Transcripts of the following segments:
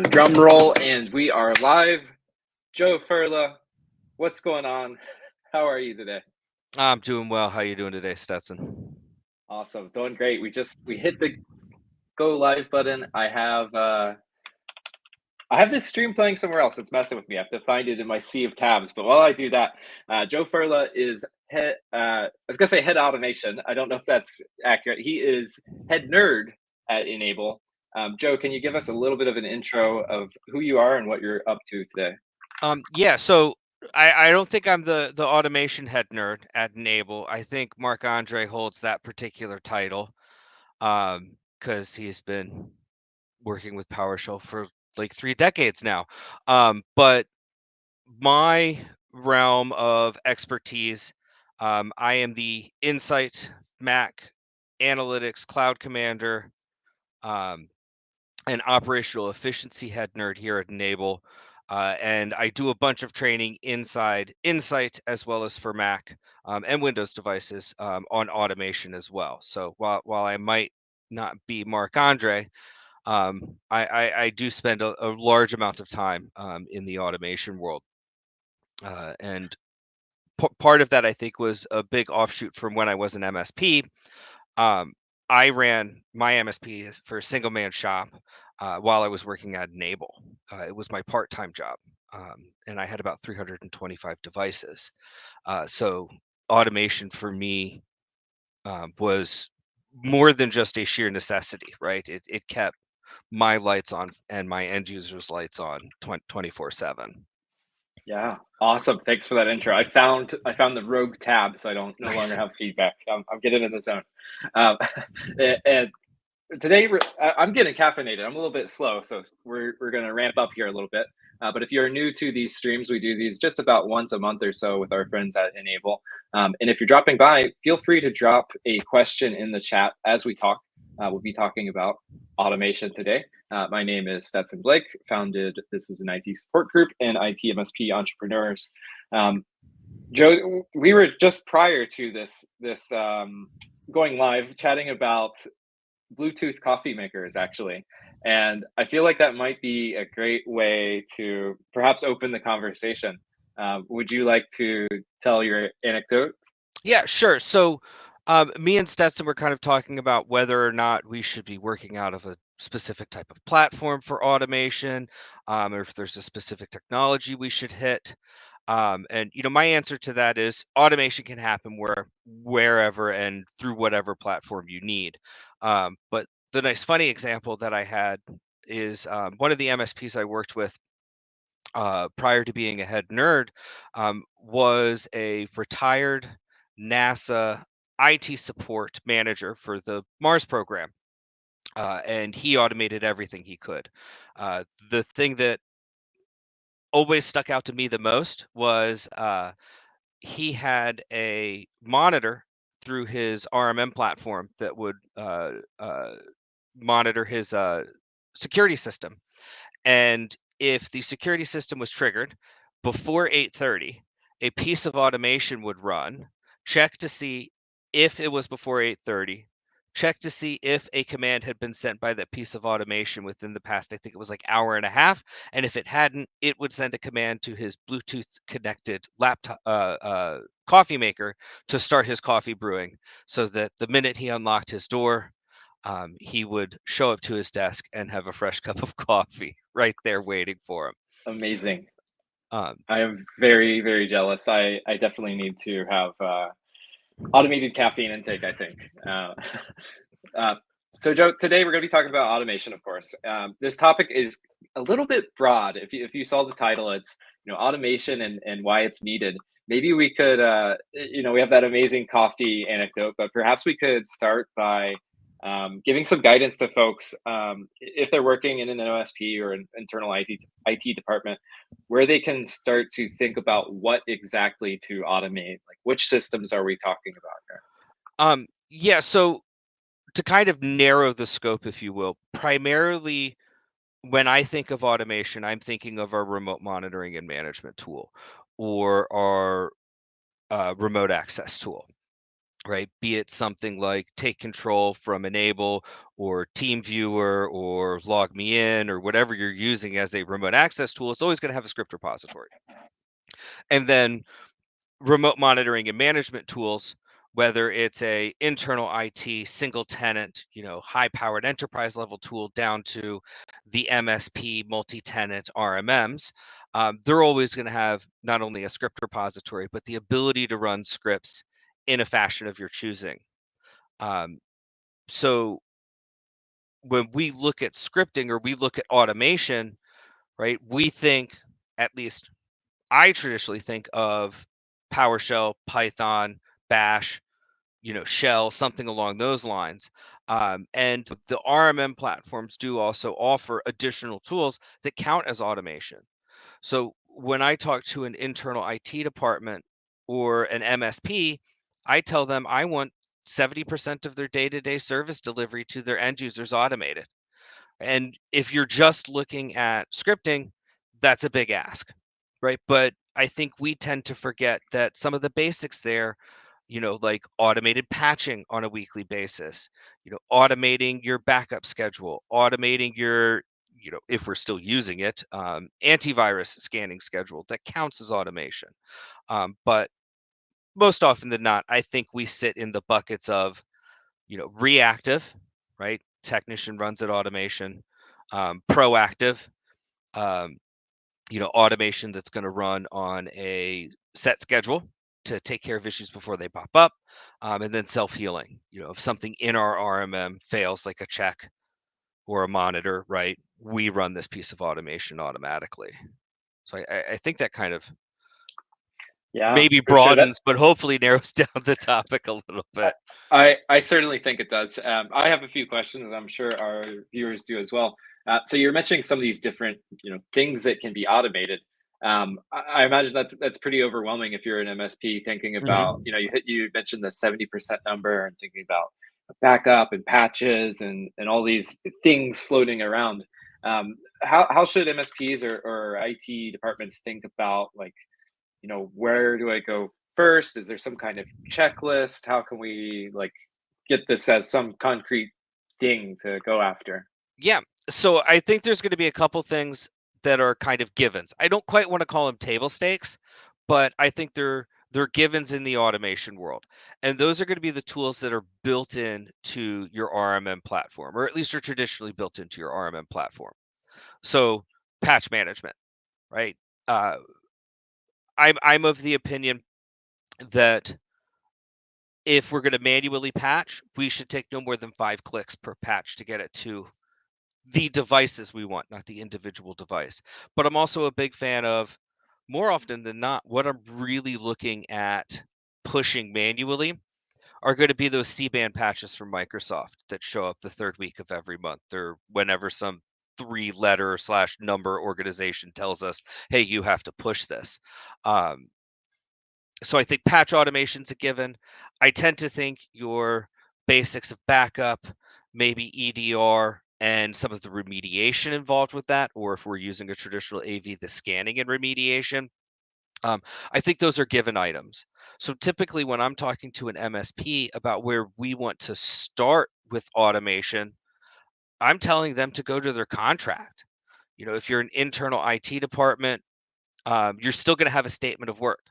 Drum roll, and we are live. Joe Furla, what's going on? How are you today? I'm doing well. How you doing today, Stetson? Awesome, doing great. We hit the go live button. I have this stream playing somewhere else. It's messing with me. I have to find it in my sea of tabs. But while I do that, Joe Furla is head. I was gonna say head automation. I don't know if that's accurate. He is head nerd at Enable. Joe, can you give us a little bit of an intro of who you are and what you're up to today? Yeah, so I don't think I'm the automation head nerd at Enable. I think Marc Andre holds that particular title because he's been working with PowerShell for like 3 decades now. But my realm of expertise, I am the Insight Mac Analytics Cloud Commander um, and operational efficiency head nerd here at Enable. And I do a bunch of training inside Insight as well as for Mac and Windows devices on automation as well. So while I might not be Marc Andre, I do spend a large amount of time in the automation world. And part of that, I think, was a big offshoot from when I was an MSP. Um, I ran my MSP for a single man shop while I was working at Enable. It was my part time job. And I had about 325 devices. So automation for me was more than just a sheer necessity, right? It kept my lights on and my end users' lights on 24/7. Yeah, awesome. Thanks for that intro. I found the rogue tab, so I don't no longer Nice. have feedback. I'm getting in the zone. Um, and today I'm getting caffeinated. I'm a little bit slow, so we're gonna ramp up here a little bit. But if you're new to these streams, we do these just about once a month or so with our friends at Enable. And if you're dropping by, feel free to drop a question in the chat as we talk. We'll be talking about automation today. My name is Stetson Blake. Founded this is an IT support group and IT MSP entrepreneurs. Um, Joe, we were just prior to this going live chatting about Bluetooth coffee makers actually. And I feel like that might be a great way to perhaps open the conversation. Would you like to tell your anecdote? Yeah, sure. So, me and Stetson were kind of talking about whether or not we should be working out of a specific type of platform for automation, or if there's a specific technology we should hit. And my answer to that is automation can happen wherever and through whatever platform you need. But the nice funny example that I had is one of the MSPs I worked with prior to being a head nerd, was a retired NASA IT support manager for the Mars program. And he automated everything he could. The thing that always stuck out to me the most was he had a monitor through his RMM platform that would monitor his security system. And if the security system was triggered before 8:30, a piece of automation would run, check to see if it was before 8:30, check to see if a command had been sent by that piece of automation within the past, I think it was like hour and a half. And if it hadn't, it would send a command to his Bluetooth connected laptop coffee maker to start his coffee brewing, so that the minute he unlocked his door, he would show up to his desk and have a fresh cup of coffee right there waiting for him. Amazing. Um, I am very, very jealous. I definitely need to have automated caffeine intake, I think. Uh, so, Joe, today we're going to be talking about automation, of course. This topic is a little bit broad. If you saw the title, it's automation and why it's needed. Maybe we could, we have that amazing coffee anecdote, but perhaps we could start by giving some guidance to folks if they're working in an OSP or an internal IT department, where they can start to think about what exactly to automate. Like, which systems are we talking about here? yeah, so to kind of narrow the scope, if you will, primarily when I think of automation, I'm thinking of our remote monitoring and management tool or our remote access tool. right? Be it something like Take Control from N-able or TeamViewer or Log Me In or whatever you're using as a remote access tool, it's always going to have a script repository. And then remote monitoring and management tools, whether it's a internal IT single tenant, high powered enterprise level tool down to the MSP multi-tenant RMMs, they're always going to have not only a script repository, but the ability to run scripts in a fashion of your choosing. So when we look at scripting or we look at automation, right, we think, at least I traditionally think of PowerShell, Python, Bash, Shell, something along those lines. And the RMM platforms do also offer additional tools that count as automation. So when I talk to an internal IT department or an MSP, I tell them I want 70% of their day-to-day service delivery to their end users automated. And if you're just looking at scripting, that's a big ask, right? But I think we tend to forget that some of the basics there, like automated patching on a weekly basis, automating your backup schedule, automating your, if we're still using it, antivirus scanning schedule, that counts as automation. But most often than not, I think we sit in the buckets of, reactive, right? Technician runs at automation, proactive, um, automation that's going to run on a set schedule to take care of issues before they pop up, and then self-healing. If something in our RMM fails, like a check or a monitor, right, we run this piece of automation automatically. So I think that kind of Yeah, maybe for sure. That broadens, but hopefully narrows down the topic a little bit. I certainly think it does. I have a few questions, and I'm sure our viewers do as well. So you're mentioning some of these different, things that can be automated. I imagine that's pretty overwhelming if you're an MSP thinking about, Hmm. you mentioned the 70% number and thinking about backup and patches and all these things floating around. How should MSPs or IT departments think about, like, where do I go first? Is there some kind of checklist? How can we, like, get this as some concrete thing to go after? Yeah. So I think there's going to be a couple things that are kind of givens. I don't quite want to call them table stakes, but I think they're givens in the automation world. And those are going to be the tools that are built in to your RMM platform, or at least are traditionally built into your RMM platform. So patch management, right? Uh, I'm of the opinion that if we're going to manually patch, we should take no more than 5 clicks per patch to get it to the devices we want, not the individual device. But I'm also a big fan of, more often than not, what I'm really looking at pushing manually are going to be those C-band patches from Microsoft that show up the third week of every month, or whenever some 3-letter slash number organization tells us, hey, you have to push this. Um, so I think patch automation's a given. I tend to think your basics of backup, maybe EDR, and some of the remediation involved with that, or if we're using a traditional AV, the scanning and remediation. I think those are given items. So typically, when I'm talking to an MSP about where we want to start with automation, I'm telling them to go to their contract. If you're an internal IT department, you're still going to have a statement of work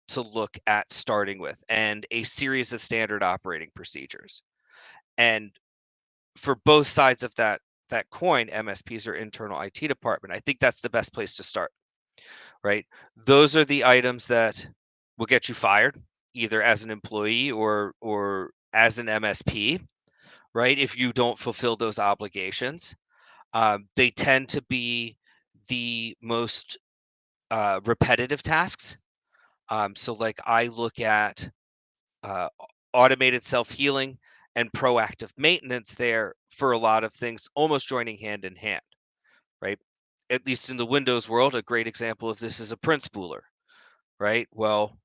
to look at starting with, and a series of standard operating procedures. And for both sides of that coin, MSPs or internal IT department, I think that's the best place to start, right? Those are the items that will get you fired, either as an employee or as an MSP, right? If you don't fulfill those obligations, they tend to be the most repetitive tasks. So, like, I look at uh, automated self-healing and proactive maintenance there for a lot of things almost joining hand in hand, right? At least in the Windows world, a great example of this is a print spooler, right? Well,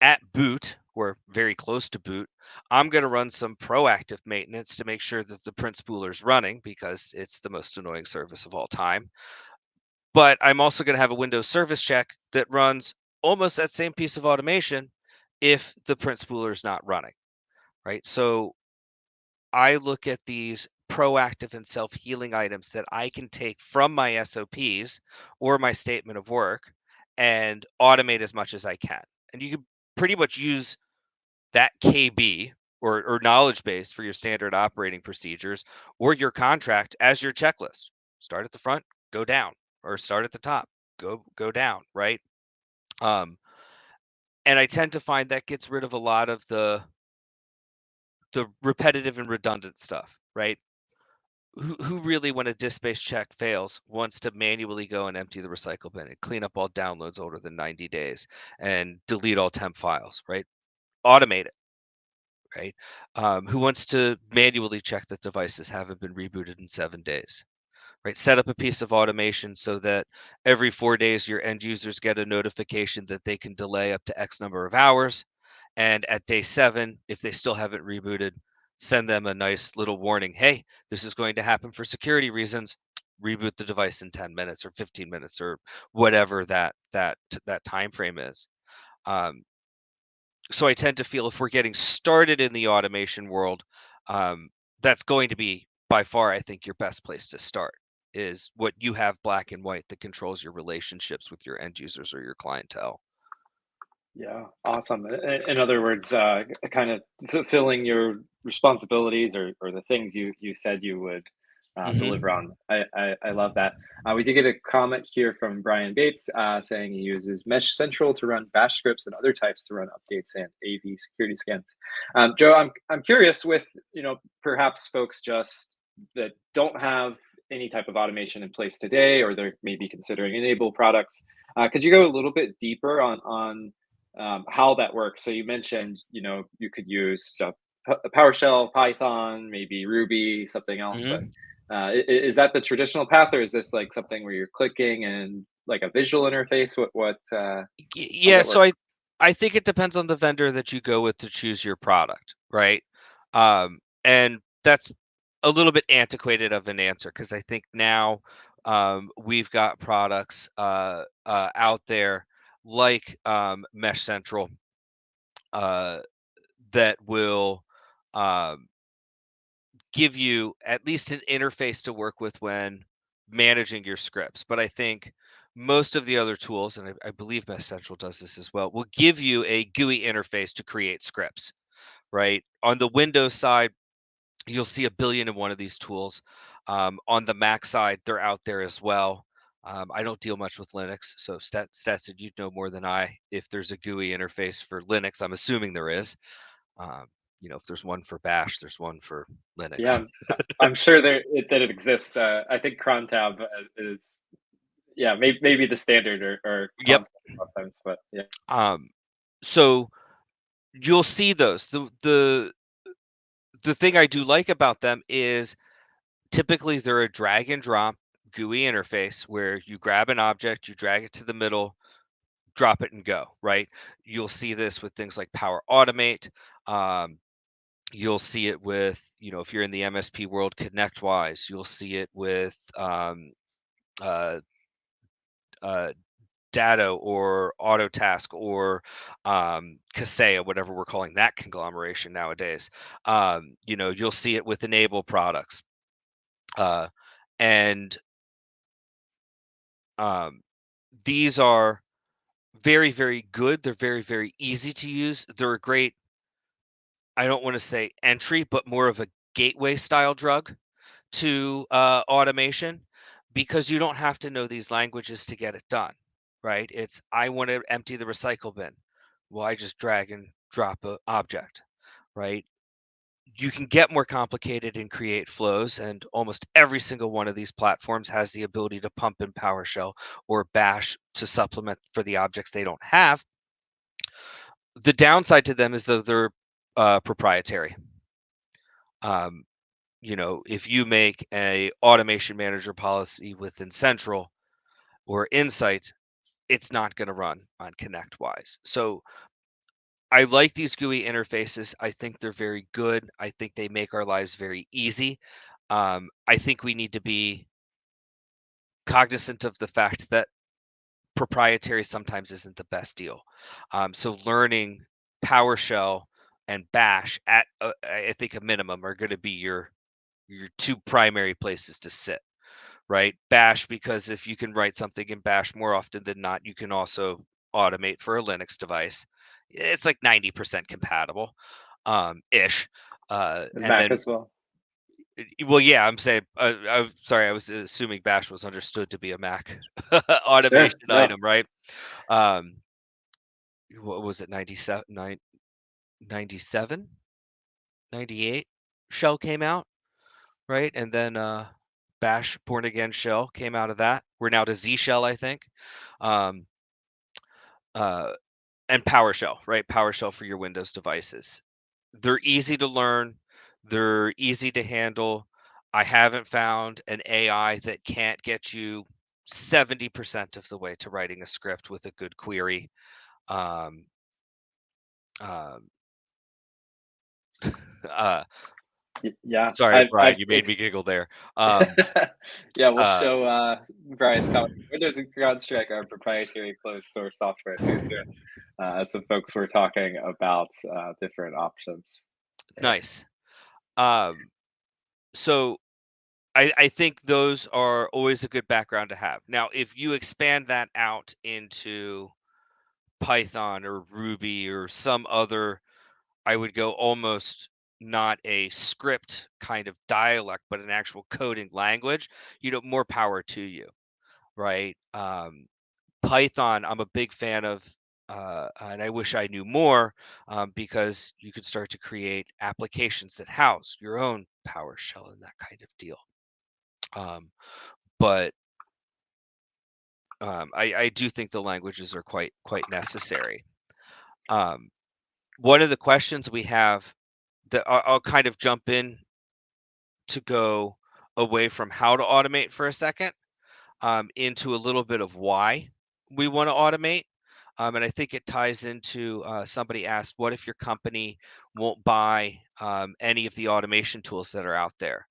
at boot or very close to boot, I'm going to run some proactive maintenance to make sure that the print spooler is running, because it's the most annoying service of all time. But I'm also going to have a Windows service check that runs almost that same piece of automation if the print spooler is not running, right? So I look at these proactive and self-healing items that I can take from my SOPs or my statement of work and automate as much as I can. And you can pretty much use that KB or knowledge base for your standard operating procedures or your contract as your checklist. Start at the front, go down, or start at the top, go down, right? And I tend to find that gets rid of a lot of the repetitive and redundant stuff, right? Who really, when a disk-based check fails, wants to manually go and empty the recycle bin and clean up all downloads older than 90 days and delete all temp files, right? Automate it, right? Who wants to manually check that devices haven't been rebooted in 7 days, right? Set up a piece of automation so that every 4 days your end users get a notification that they can delay up to X number of hours. And at day 7, if they still haven't rebooted, send them a nice little warning. Hey, this is going to happen for security reasons. Reboot the device in 10 minutes or 15 minutes or whatever that time frame is. So I tend to feel if we're getting started in the automation world, that's going to be by far, I think, your best place to start is what you have black and white that controls your relationships with your end users or your clientele. Yeah, awesome. In other words, kind of fulfilling your responsibilities or the things you said you would deliver Hmm. on. I love that. We did get a comment here from Brian Bates saying he uses Mesh Central to run Bash scripts and other types to run updates and AV security scans. Joe, I'm curious with perhaps folks just that don't have any type of automation in place today, or they're maybe considering enable products. Could you go a little bit deeper on how that works? So you mentioned, you could use PowerShell, Python, maybe Ruby, something else. But Hmm. is that the traditional path, or is this like something where you're clicking and like a visual interface? How's Yeah, that so work? I think it depends on the vendor that you go with to choose your product, right? And that's a little bit antiquated of an answer because I think now we've got products out there like Mesh Central uh, that will um, give you at least an interface to work with when managing your scripts. But I think most of the other tools, and I believe Mesh Central does this as well, will give you a GUI interface to create scripts, right? On the Windows side, you'll see a billion and one of these tools. On the Mac side, they're out there as well. I don't deal much with Linux, so Stetson, you'd know more than I if there's a GUI interface for Linux. I'm assuming there is. Um, if there's one for Bash, there's one for Yeah, Linux. I'm sure that it exists. I think cron tab is, yeah, maybe the standard or Yep. concept sometimes, but yeah. Um, so you'll see those. The thing I do like about them is typically they're a drag and drop GUI interface where you grab an object, you drag it to the middle, drop it and go, right? You'll see this with things like Power Automate. Um, you'll see it with, if you're in the MSP world, ConnectWise. You'll see it with uh, uh, Datto or Autotask or Kaseya, whatever we're calling that conglomeration nowadays. You'll see it with Enable products. And um, these are very, very good. They're very, very easy to use. They're a great, I don't want to say entry, but more of a gateway style drug to automation because you don't have to know these languages to get it done, right? It's I want to empty the recycle bin. Well, I just drag and drop a object, right? You can get more complicated and create flows, and almost every single one of these platforms has the ability to pump in PowerShell or Bash to supplement for the objects they don't have. The downside to them is that they're proprietary. Um, if you make a automation manager policy within Central or Insight, it's not going to run on ConnectWise. So I like these GUI interfaces. I think they're very good. I think they make our lives very easy. I think we need to be cognizant of the fact that proprietary sometimes isn't the best deal. So learning PowerShell and Bash at I think a minimum are going to be your two primary places to sit, right? Bash, because if you can write something in Bash more often than not, you can also automate for a Linux device. It's like 90% compatible, ish. And And Mac then, as well. well, yeah, I'm saying, I'm sorry, I was assuming Bash was understood to be a Mac Sure. automation No. item, right? Um, what was it, 97, 97, 98? Shell came out, right? And then Bash Born Again Shell came out of that. We're now to Z Shell, I think. Um, uh, and PowerShell, right? PowerShell for your Windows devices. They're easy to learn, they're easy to handle. I haven't found an AI that can't get you 70% of the way to writing a script with a good query. Um, um, uh, Yeah, sorry, Brian, you made me giggle there. Um, yeah, we'll uh, show Brian's comment. Windows and CrowdStrike are proprietary closed source software too. So some folks were talking about different options there. nice. Um, so I think those are always a good background to have. Now, if you expand that out into Python or Ruby or some other, I would go almost not a script kind of dialect, but an actual coding language, more power to you, right? Python, I'm a big fan of, and I wish I knew more, because you could start to create applications that house your own PowerShell and that kind of deal. But I do think the languages are quite necessary. One of the questions we have that I'll kind of jump in to go away from how to automate for a second, into a little bit of why we want to automate. And I think it ties into, somebody asked, what if your company won't buy any of the automation tools that are out there?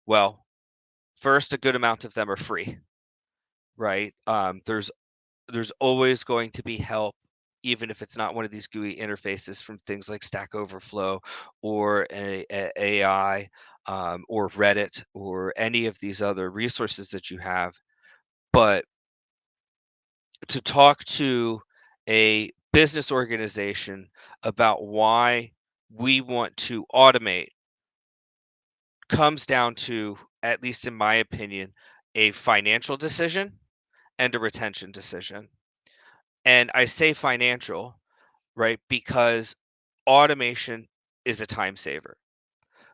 Well, first, a good amount of them are free, right? There's always going to be help, even if it's not one of these GUI interfaces, from things like Stack Overflow or AI, or Reddit or any of these other resources that you have. But to talk to a business organization about why we want to automate comes down to, at least in my opinion, a financial decision and a retention decision. And I say financial, right? Because automation is a time saver.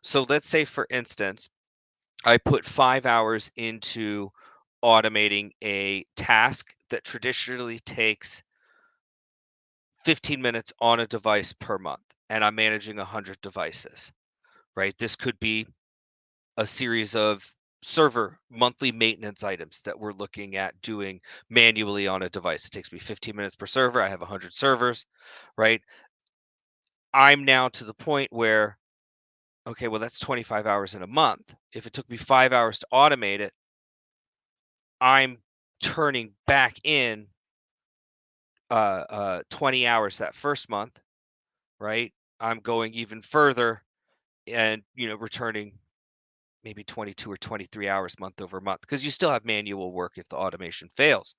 So let's say, for instance, I put 5 hours into automating a task that traditionally takes 15 minutes on a device per month, and I'm managing 100 devices, right? This could be a series of server monthly maintenance items that we're looking at doing manually on a device. It takes me 15 minutes per server. I have 100 servers, right? I'm now to the point where, okay, well, that's 25 hours in a month. If it took me 5 hours to automate it, I'm turning back in 20 hours that first month, right? I'm going even further and, returning maybe 22 or 23 hours month over month, because you still have manual work if the automation fails.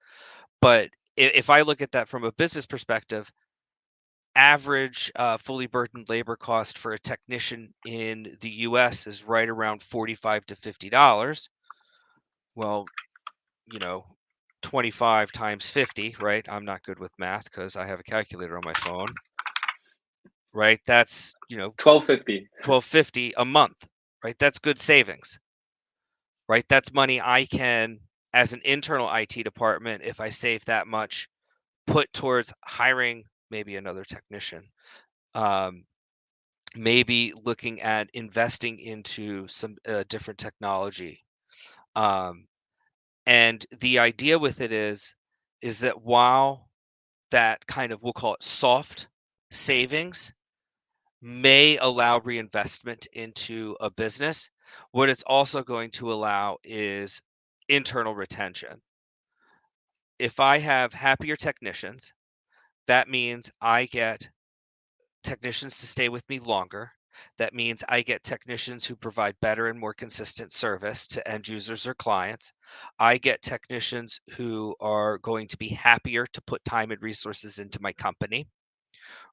But if I look at that from a business perspective, average fully burdened labor cost for a technician in the US is right around $45 to $50. Well, you know, 25 times 50, right? I'm not good with math because I have a calculator on my phone, right? That's, 1250. 1250 a month, right? That's good savings, right? That's money I can, as an internal IT department, if I save that much, put towards hiring maybe another technician. Um, Maybe looking at investing into some different technology. Um, and the idea with it is that while that kind of, we'll call it soft savings, may allow reinvestment into a business, what it's also going to allow is internal retention. If I have happier technicians, that means I get technicians to stay with me longer. That means I get technicians who provide better and more consistent service to end users or clients. I get technicians who are going to be happier to put time and resources into my company,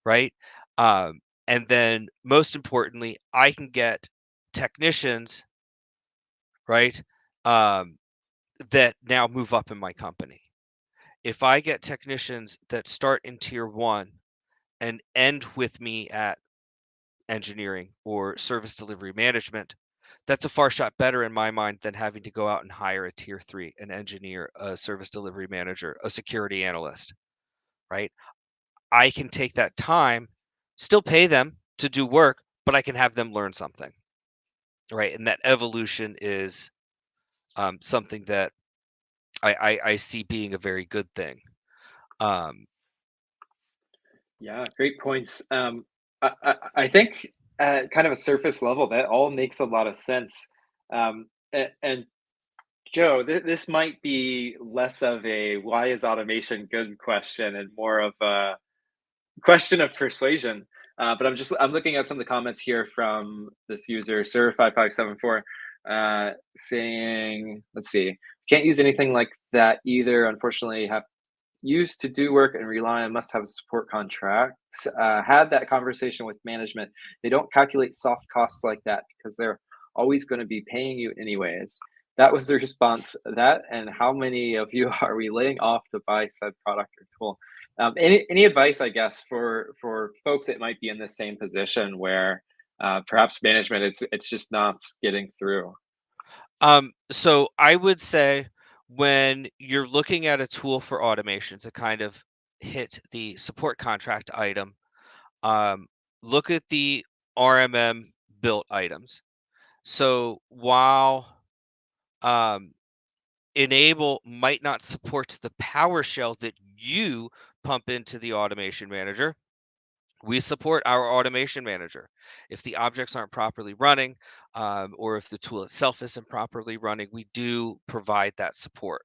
right? And then most importantly, I can get technicians, right, um, that now move up in my company. If I get technicians that start in tier one and end with me at engineering or service delivery management, that's a far shot better in my mind than having to go out and hire a tier three, an engineer, a service delivery manager, a security analyst, right? I can take that time, still pay them to do work, but I can have them learn something, right? And that evolution is something that I see being a very good thing. Um, Yeah, great points. I think at kind of a surface level, that all makes a lot of sense. And Joe, this might be less of a "why is automation good" question and more of a question of persuasion. But I'm looking at some of the comments here from this user, Sir5574, saying, let's see, can't use anything like that either. Unfortunately, have used to do work and rely on must have support contracts. Had that conversation with management. They don't calculate soft costs like that because they're always going to be paying you anyways. That was the response. That and how many of you are we laying off to buy said product or tool? Any advice, I guess, for folks that might be in the same position where perhaps management it's just not getting through. so I would say when you're looking at a tool for automation to kind of hit the support contract item, um, look at the RMM built items. So while um, Enable might not support the PowerShell that you pump into the automation manager, we support our automation manager. If the objects aren't properly running, or if the tool itself isn't properly running, we do provide that support.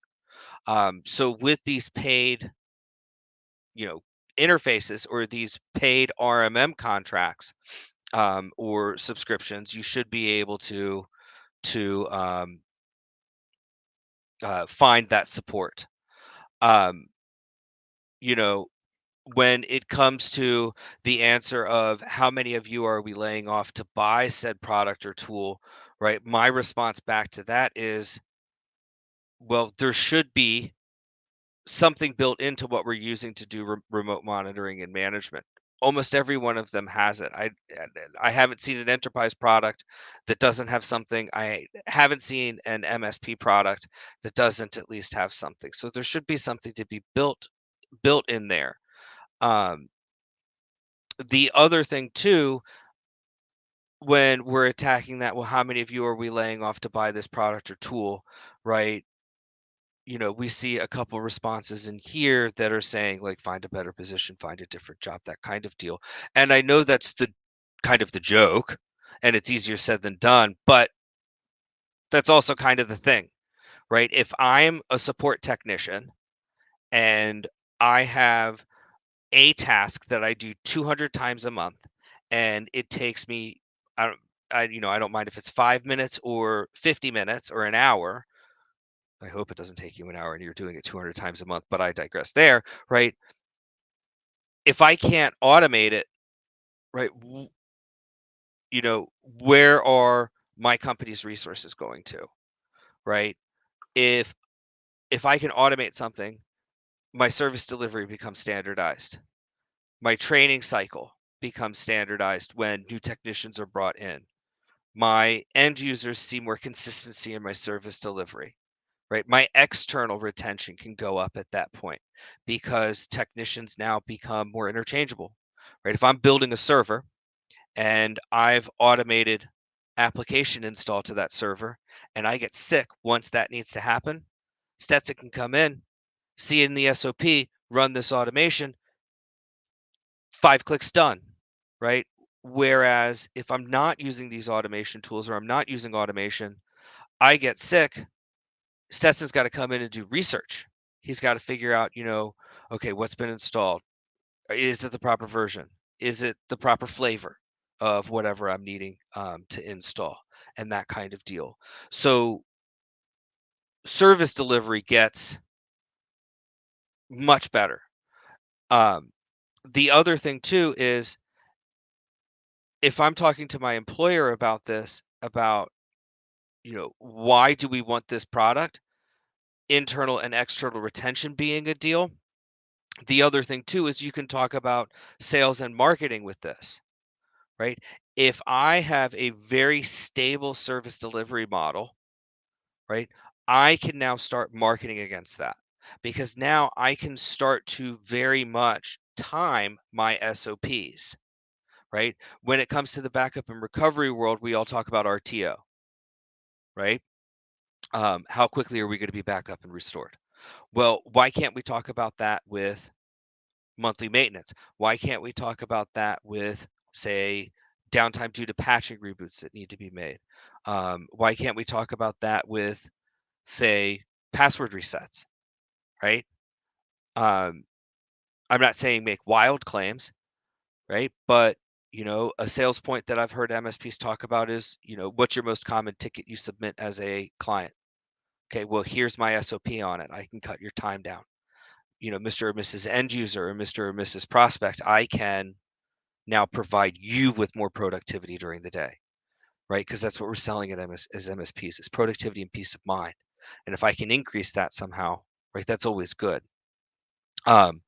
So with these paid, you know, interfaces or these paid RMM contracts, or subscriptions, you should be able to find that support. Um, you know, when it comes to the answer of how many of you are we laying off to buy said product or tool, right? My response back to that is, well, there should be something built into what we're using to do remote monitoring and management. Almost every one of them has it. I haven't seen an enterprise product that doesn't have something. I haven't seen an MSP product that doesn't at least have something. So there should be something to be built in there. Um, the other thing too, when we're attacking that, well, how many of you are we laying off to buy this product or tool, right? We see a couple responses in here that are saying like find a better position, find a different job, that kind of deal. And I know that's the kind of the joke, and it's easier said than done, but that's also kind of the thing, right? If I'm a support technician and I have a task that I do 200 times a month, and it takes me, I don't, I don't mind if it's 5 minutes or 50 minutes or an hour. I hope it doesn't take you an hour and you're doing it 200 times a month, but I digress there, right? If I can't automate it, right, where are my company's resources going to, right? If if I can automate something, my service delivery becomes standardized. My training cycle becomes standardized when new technicians are brought in. My end users see more consistency in my service delivery, right? My external retention can go up at that point because technicians now become more interchangeable, right? If I'm building a server and I've automated application install to that server and I get sick once that needs to happen, Stetson can come in, see in the SOP, run this automation, 5 clicks done, right? Whereas if I'm not using these automation tools or I'm not using automation, I get sick, Stetson's got to come in and do research. He's got to figure out, okay, what's been installed? Is it the proper version? Is it the proper flavor of whatever I'm needing to install, and that kind of deal. So service delivery gets much better. The other thing too is if I'm talking to my employer about this, about, why do we want this product, internal and external retention being a deal. The other thing too is you can talk about sales and marketing with this, right? If I have a very stable service delivery model, right, I can now start marketing against that, because now I can start to very much time my SOPs, right? When it comes to the backup and recovery world, we all talk about RTO, right? How quickly are we going to be back up and restored? Well, why can't we talk about that with monthly maintenance? Why can't we talk about that with, say, downtime due to patching reboots that need to be made? Why can't we talk about that with, say, password resets, right? I'm not saying make wild claims, right? But a sales point that I've heard MSPs talk about is, what's your most common ticket you submit as a client? Okay, well, here's my SOP on it. I can cut your time down. Mr. or Mrs. End User or Mr. or Mrs. Prospect, I can now provide you with more productivity during the day, right? Because that's what we're selling as MSPs, is productivity and peace of mind. And if I can increase that somehow, right, that's always good. And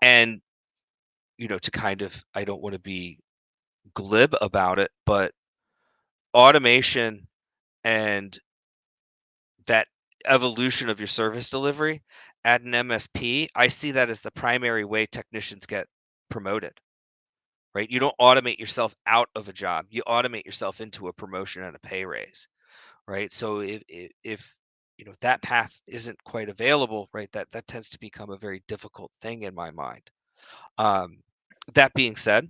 to kind of, I don't want to be glib about it, but automation and that evolution of your service delivery at an MSP, I see that as the primary way technicians get promoted, right? You don't automate yourself out of a job. You automate yourself into a promotion and a pay raise, right? So if that path isn't quite available, right, that tends to become a very difficult thing in my mind. That being said,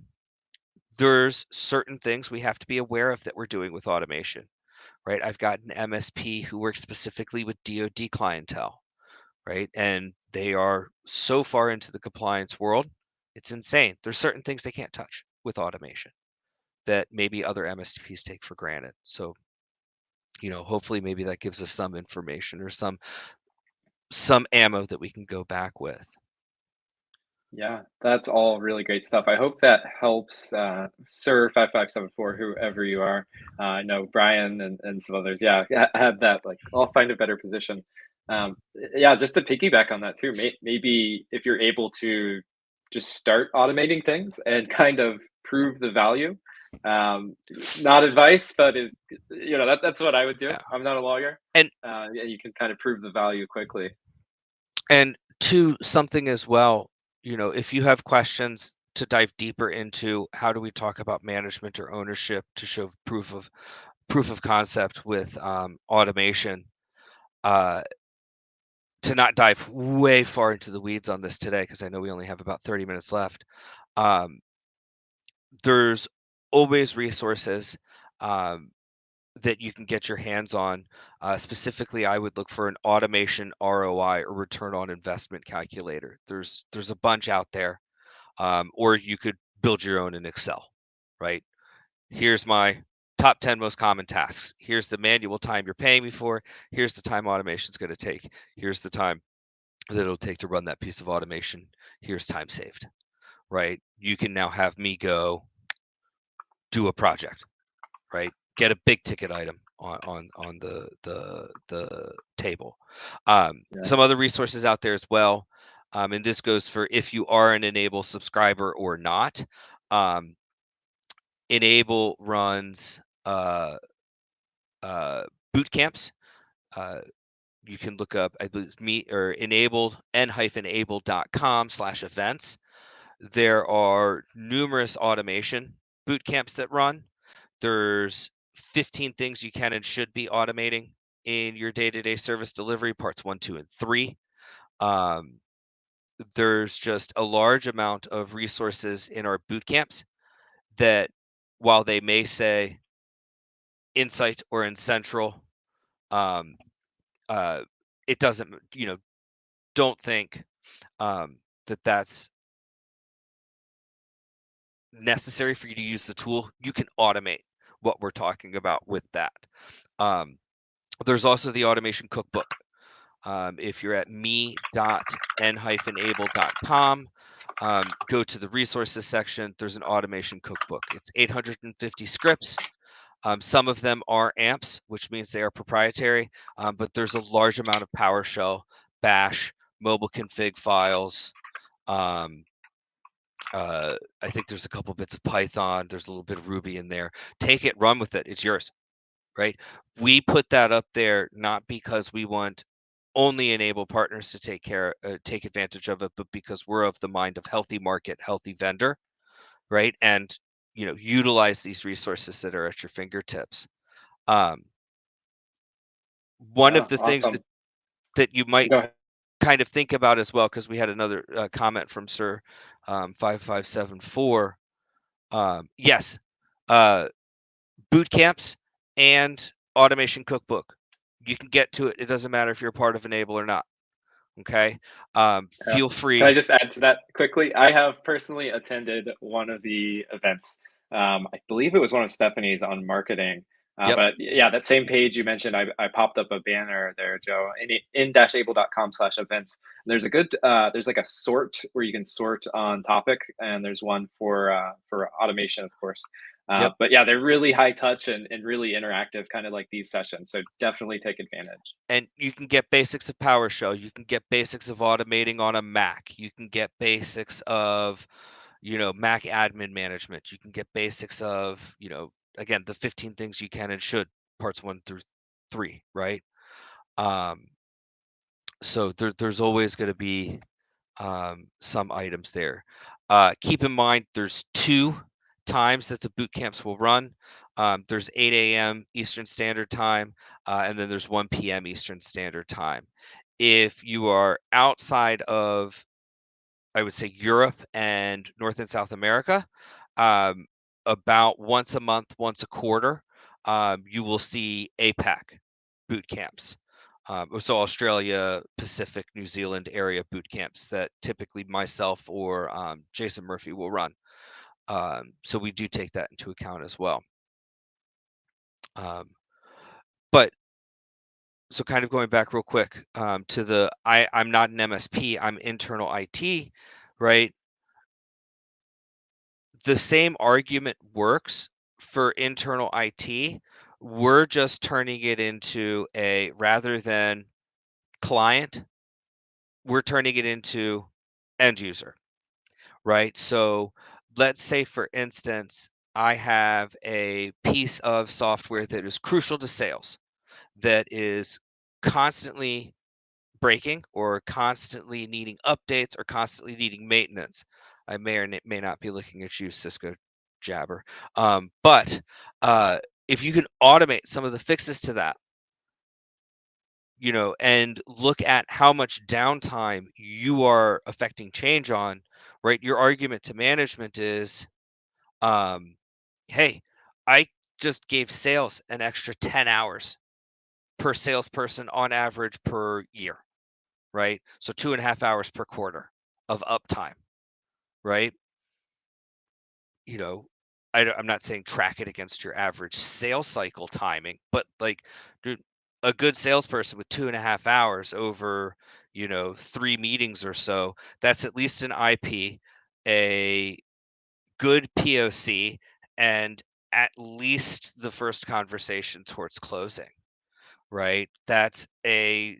there's certain things we have to be aware of that we're doing with automation, right? I've got an MSP who works specifically with DoD clientele, right? And they are so far into the compliance world, it's insane. There's certain things they can't touch with automation that maybe other MSPs take for granted. So, hopefully maybe that gives us some information or some ammo that we can go back with. Yeah, that's all really great stuff. I hope that helps, Sir 5574, whoever you are. I know Brian and some others. Yeah, had that. Like, I'll find a better position. Yeah, just to piggyback on that too. Maybe if you're able to just start automating things and kind of prove the value. Um, Not advice, but that's what I would do. Yeah. I'm not a lawyer. And Yeah, you can kind of prove the value quickly. to something as well, if you have questions to dive deeper into how do we talk about management or ownership to show proof of concept with automation, to not dive way far into the weeds on this today, because I know we only have about 30 minutes left. There's always resources that you can get your hands on. Specifically, I would look for an automation ROI, or return on investment calculator. There's a bunch out there, or you could build your own in Excel, right? Here's my top 10 most common tasks. Here's the manual time you're paying me for. Here's the time automation's going to take. Here's the time that it'll take to run that piece of automation. Here's time saved, right? You can now have me go do a project, right? Get a big ticket item on the table. Yeah. Some other resources out there as well, and this goes for if you are an N-able subscriber or not. N-able runs boot camps. You can look up, I believe it's me or enabled n-able.com/events. There are numerous automation boot camps that run. There's 15 things you can and should be automating in your day-to-day service delivery, parts 1, 2, and 3. There's just a large amount of resources in our boot camps that, while they may say Insight or N-central, it doesn't, don't think that that's necessary for you to use the tool, you can automate what we're talking about with that. There's also the automation cookbook. If you're at me.n-able.com, go to the resources section. There's an automation cookbook. It's 850 scripts. Some of them are AMPs, which means they are proprietary, but there's a large amount of PowerShell, Bash, mobile config files. I think there's a couple bits of Python. There's a little bit of Ruby in there. Take it, run with it. It's yours, right? We put that up there not because we want only N-able partners to take advantage of it, but because we're of the mind of healthy market, healthy vendor, right? And utilize these resources that are at your fingertips. One of the things Awesome. that you might Go ahead. kind of think about as well, because we had another comment from Sir 5574. Yes, boot camps and automation cookbook. You can get to it. It doesn't matter if you're a part of N-able or not. Okay. Feel free. Can I just add to that quickly? I have personally attended one of the events. I believe it was one of Stephanie's on marketing. Yep. But yeah, that same page you mentioned, I popped up a banner there, Joe, in-able.com/events. There's a good, there's like a sort where you can sort on topic, and there's one for automation, of course. Yep. But yeah, they're really high touch and really interactive, kind of like these sessions. So definitely take advantage. And you can get basics of PowerShell. You can get basics of automating on a Mac. You can get basics of, Mac admin management. You can get basics of, again, the 15 things you can and should, parts 1 through 3, right? So there's always going to be some items there. Keep in mind, there's 2 times that the boot camps will run. There's 8 a.m. Eastern Standard Time, and then there's 1 p.m. Eastern Standard Time. If you are outside of, I would say, Europe and North and South America, about once a month, once a quarter, you will see APAC boot camps. So Australia, Pacific, New Zealand area boot camps that typically myself or Jason Murphy will run. So we do take that into account as well. But so kind of going back real quick to the I'm not an MSP, I'm internal IT, right? The same argument works for internal IT. We're just turning it into a, rather than client, we're turning it into end user, right? So let's say, for instance, I have a piece of software that is crucial to sales, that is constantly breaking or constantly needing updates or constantly needing maintenance. I may or may not be looking at you, Cisco Jabber. But if you can automate some of the fixes to that, and look at how much downtime you are affecting change on, right? Your argument to management is, hey, I just gave sales an extra 10 hours per salesperson on average per year, right? So 2.5 hours per quarter of uptime, right? I'm not saying track it against your average sales cycle timing, but like, dude, a good salesperson with 2.5 hours over, 3 meetings or so, that's at least an IP, a good POC, and at least the first conversation towards closing, right? That's a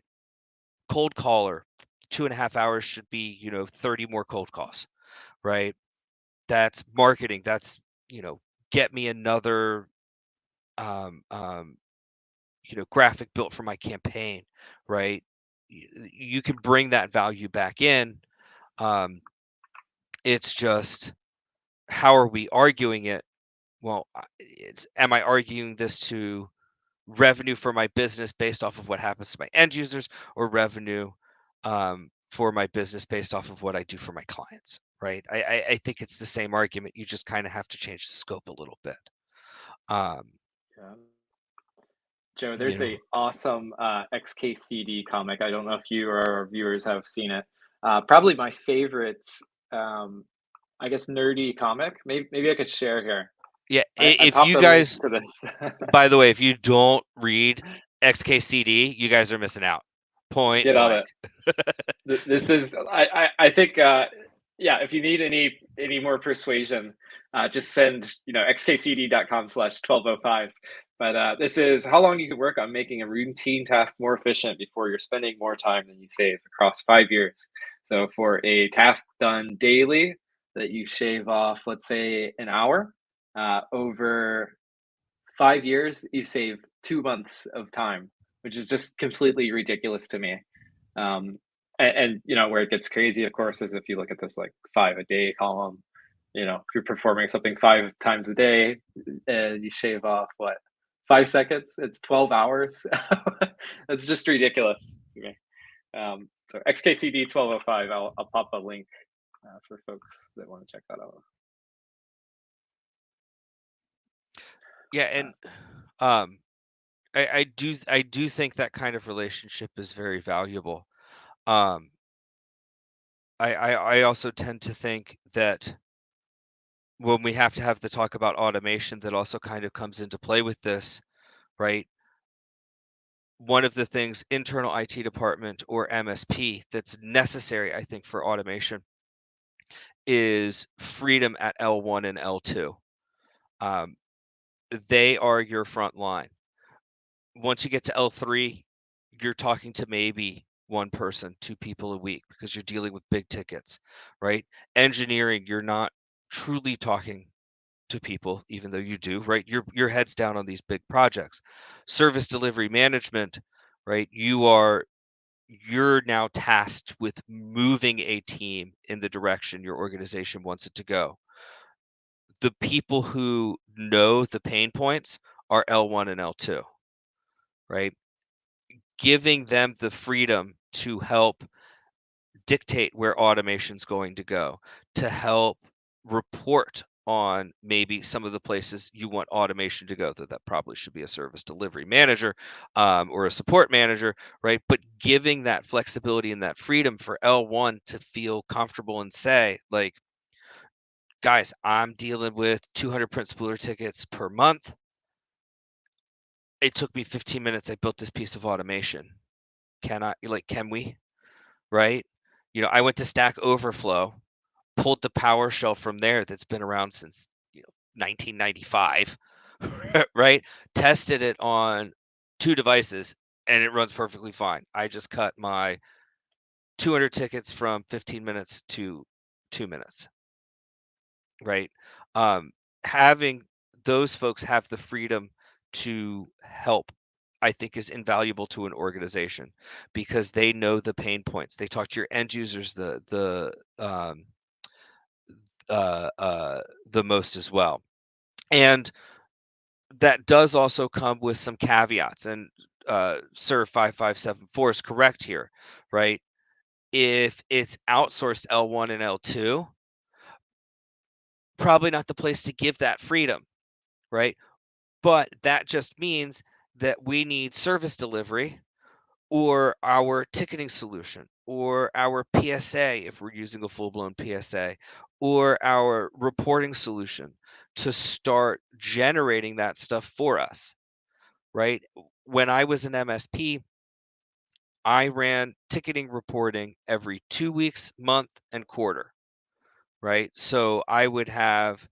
cold caller. 2.5 hours should be, 30 more cold calls, right? That's marketing. That's, get me another, graphic built for my campaign, right? You can bring that value back in. It's just, how are we arguing it? Well, am I arguing this to revenue for my business based off of what happens to my end users, or revenue for my business based off of what I do for my clients, right? I think it's the same argument. You just kind of have to change the scope a little bit. Yeah. Joe, there's a awesome XKCD comic. I don't know if you or our viewers have seen it. Probably my favorite um, I guess, nerdy comic. Maybe I could share here. Yeah, I if popped you a link guys, to this. by the way, if you don't read XKCD, you guys are missing out. Point Get on blank. it. This is I think yeah, if you need any more persuasion, just send xkcd.com/1205. But this is how long you can work on making a routine task more efficient before you're spending more time than you save across 5 years. So for a task done daily that you shave off, let's say an hour, over 5 years, you save 2 months of time, which is just completely ridiculous to me. Um, and where it gets crazy, of course, is if you look at this like 5 a day column. If you're performing something 5 times a day, and you shave off what, 5 seconds, it's 12 hours. That's just ridiculous to me. So XKCD 1205, I'll pop a link for folks that want to check that out. Yeah, Uh, and I do think that kind of relationship is very valuable. Um, I also tend to think that when we have to have the talk about automation, that also kind of comes into play with this, right? One of the things internal IT department or MSP that's necessary, I think, for automation is freedom at L1 and L2. Um, they are your front line. Once you get to L3, you're talking to maybe one person, two people a week because you're dealing with big tickets, right? Engineering, you're not truly talking to people, even though you do, right? Your head's down on these big projects. Service delivery management, right? You're now tasked with moving a team in the direction your organization wants it to go. The people who know the pain points are L1 and L2, right? Giving them the freedom to help dictate where automation's going to go, to help report on maybe some of the places you want automation to go, though that probably should be a service delivery manager or a support manager, right? But giving that flexibility and that freedom for L1 to feel comfortable and say, like, guys, I'm dealing with 200 print spooler tickets per month. It took me 15 minutes. I built this piece of automation. Can we? Right? I went to Stack Overflow, pulled the PowerShell from there that's been around since 1995, right? Tested it on 2 devices and it runs perfectly fine. I just cut my 200 tickets from 15 minutes to 2 minutes, right? Having those folks have the freedom to help, I think, is invaluable to an organization because they know the pain points. They talk to your end users uh, uh, the most as well. And that does also come with some caveats. And Sir 5574 is correct here, right? If it's outsourced L1 and L2, probably not the place to give that freedom, right? But that just means that we need service delivery or our ticketing solution or our PSA if we're using a full-blown PSA or our reporting solution to start generating that stuff for us, right? When I was an MSP, I ran ticketing reporting every 2 weeks, month, and quarter, right? So I would have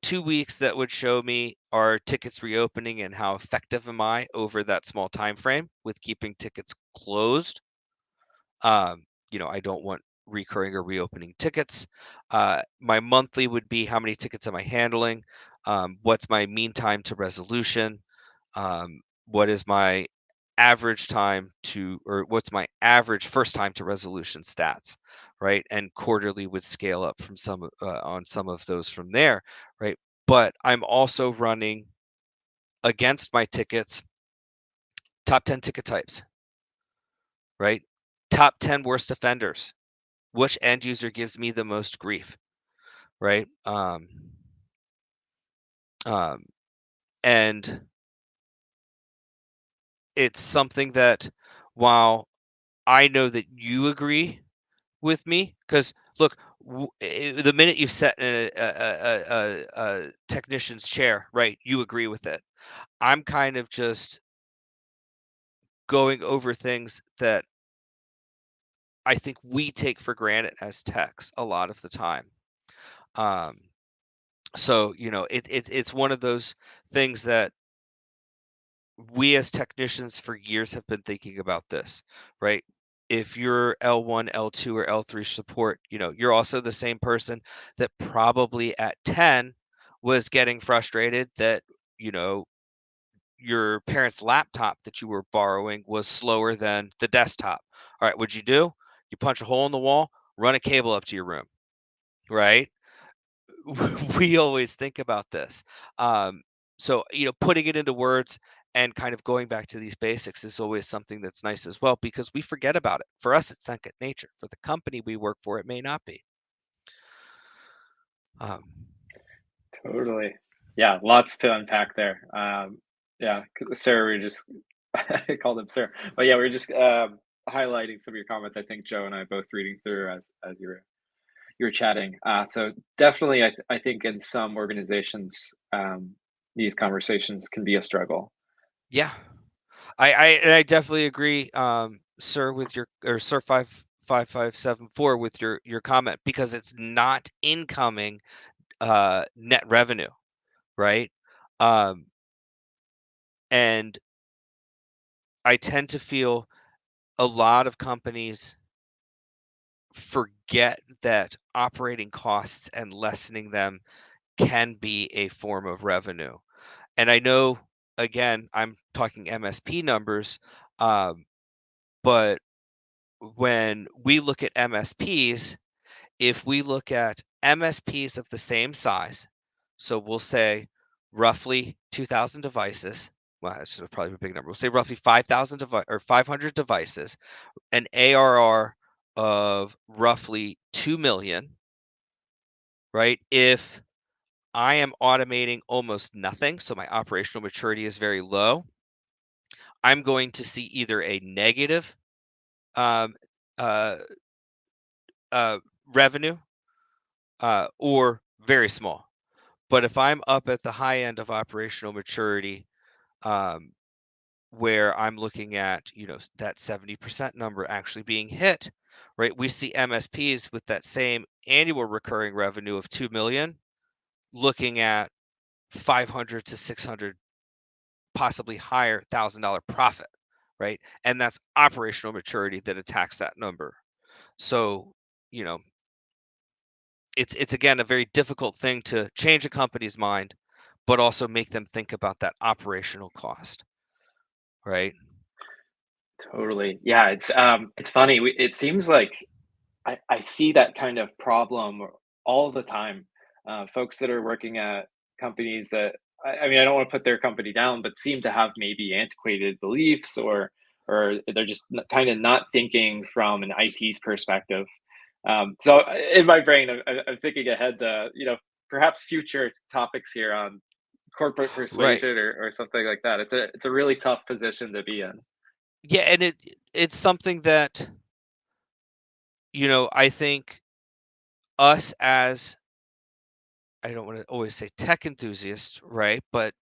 2 weeks that would show me are tickets reopening and how effective am I over that small time frame with keeping tickets closed. I don't want recurring or reopening tickets. My monthly would be how many tickets am I handling? What's my mean time to resolution? What is my average time to, or what's my average first time to resolution stats, right? And quarterly would scale up from on some of those from there, right? But I'm also running against my tickets top 10 ticket types, right? Top 10 worst offenders. Which end user gives me the most grief, right? Um, and it's something that while I know that you agree with me, because look, the minute you set in a technician's chair, right, you agree with it. I'm kind of just going over things that I think we take for granted as techs a lot of the time. Um, so it's one of those things that we as technicians for years have been thinking about this, right? If you're L1, L2, or L3 support, you're also the same person that probably at 10 was getting frustrated that, you know, your parents' laptop that you were borrowing was slower than the desktop. All right, what'd you do? You punch a hole in the wall, run a cable up to your room, right? We always think about this. Um, so, putting it into words and kind of going back to these basics is always something that's nice as well because we forget about it. For us, it's second nature. For the company we work for, it may not be. Um, Totally. Yeah, lots to unpack there. Yeah, sir, we just I called him sir, but yeah, we are just highlighting some of your comments. I think Joe and I both reading through as you were chatting. So definitely, I think in some organizations, these conversations can be a struggle. yeah, I definitely agree, sir, with your or sir 55574 with your comment because it's not incoming net revenue, right? Um, and I tend to feel a lot of companies forget that operating costs and lessening them can be a form of revenue. And I know, again, I'm talking MSP numbers, um, but when we look at MSPs, if we look at MSPs of the same size, so we'll say roughly 2,000 devices. Well, that's probably a big number. We'll say roughly 5,000 or 500 devices, an ARR of roughly 2 million, right? If I am automating almost nothing, so my operational maturity is very low, I'm going to see either a negative um, uh, uh, revenue or very small. But if I'm up at the high end of operational maturity, um, where I'm looking at, that 70% number actually being hit, right? We see MSPs with that same annual recurring revenue of 2 million looking at 500 to 600, possibly higher $1,000 profit, right? And that's operational maturity that attacks that number. So, you know, it's again a very difficult thing to change a company's mind, but also make them think about that operational cost, right? Totally. Yeah, it's funny. It seems like I see that kind of problem all the time. Folks that are working at companies that I mean, I don't want to put their company down, but seem to have maybe antiquated beliefs or they're just kind of not thinking from an IT's perspective. So in my brain, I'm thinking ahead to perhaps future topics here on corporate Right. persuasion or something like that. It's a really tough position to be in. Yeah, and it's something that, I think us as I don't want to always say tech enthusiasts, right? But,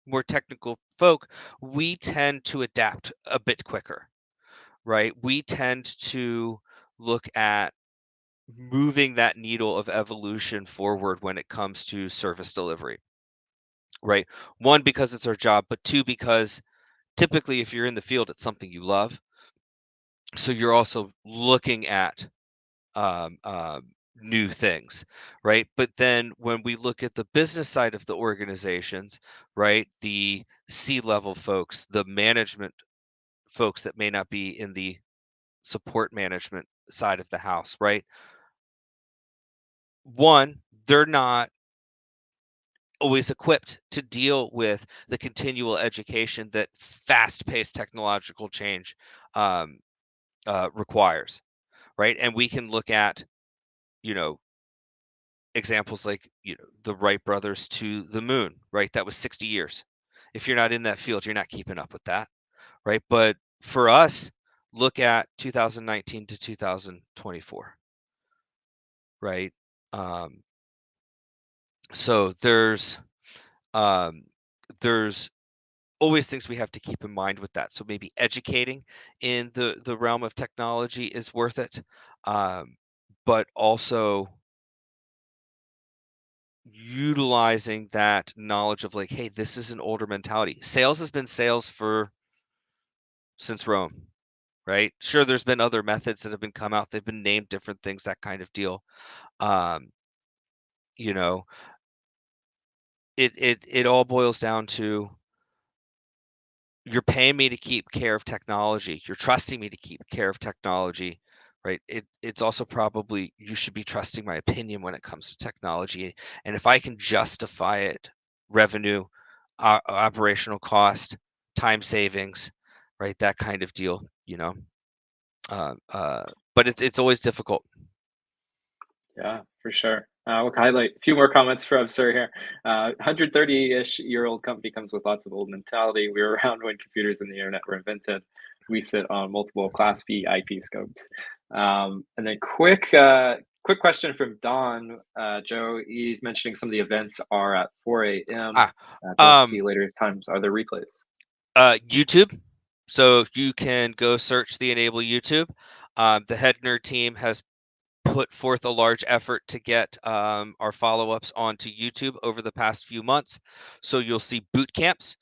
more technical folk, we tend to adapt a bit quicker, right? We tend to look at moving that needle of evolution forward when it comes to service delivery, right? One, because it's our job, but two, because typically if you're in the field, it's something you love. So you're also looking at um, um, new things, right? But then when we look at the business side of the organizations, right, the C-level folks, the management folks that may not be in the support management side of the house, right? One, they're not always equipped to deal with the continual education that fast-paced technological change um, requires, right? And we can look at, you know, examples like, the Wright brothers to the moon, right? That was 60 years. If you're not in that field, you're not keeping up with that, right? But for us, look at 2019 to 2024. right? So um, there's always things we have to keep in mind with that. So maybe educating in the realm of technology is worth it, but also utilizing that knowledge of like, hey, this is an older mentality. Sales has been sales since Rome, right? Sure, there's been other methods that have been come out. They've been named different things, that kind of deal. Um, you know, it all boils down to you're paying me to keep care of technology. You're trusting me to keep care of technology, right? It's also probably you should be trusting my opinion when it comes to technology. And if I can justify it, revenue, operational cost, time savings, right? That kind of deal, you know. Uh, uh, but it's always difficult. Yeah, for sure. We'll highlight a few more comments from Sir here. 130-ish-year-old company comes with lots of old mentality. We were around when computers and the internet were invented. We sit on multiple Class B IP scopes. And then quick question from Don. Joe, he's mentioning some of the events are at 4 a.m. Ah, Don't um, see later times. Are there replays? YouTube. So you can go search the Enable YouTube. The Head Nerd team has put forth a large effort to get our follow-ups onto YouTube over the past few months. So you'll see boot camps.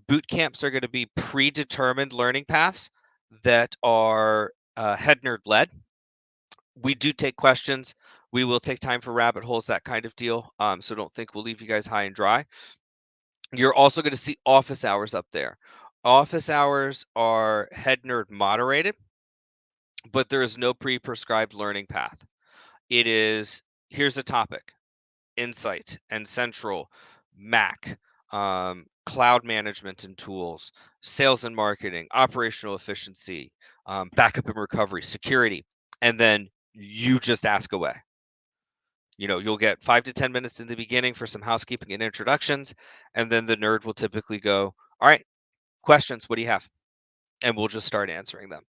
Boot camps are going to be predetermined learning paths that are Head Nerd led. We do take questions. We will take time for rabbit holes, that kind of deal. So don't think we'll leave you guys high and dry. You're also going to see office hours up there. Office hours are Head Nerd moderated, but there is no pre-prescribed learning path. It is, here's a topic, Insight and Central, Mac, cloud management and tools, sales and marketing, operational efficiency, backup and recovery, security, and then you just ask away. You know, you'll get 5 to 10 minutes in the beginning for some housekeeping and introductions, and then the nerd will typically go, all right, questions, what do you have? And we'll just start answering them.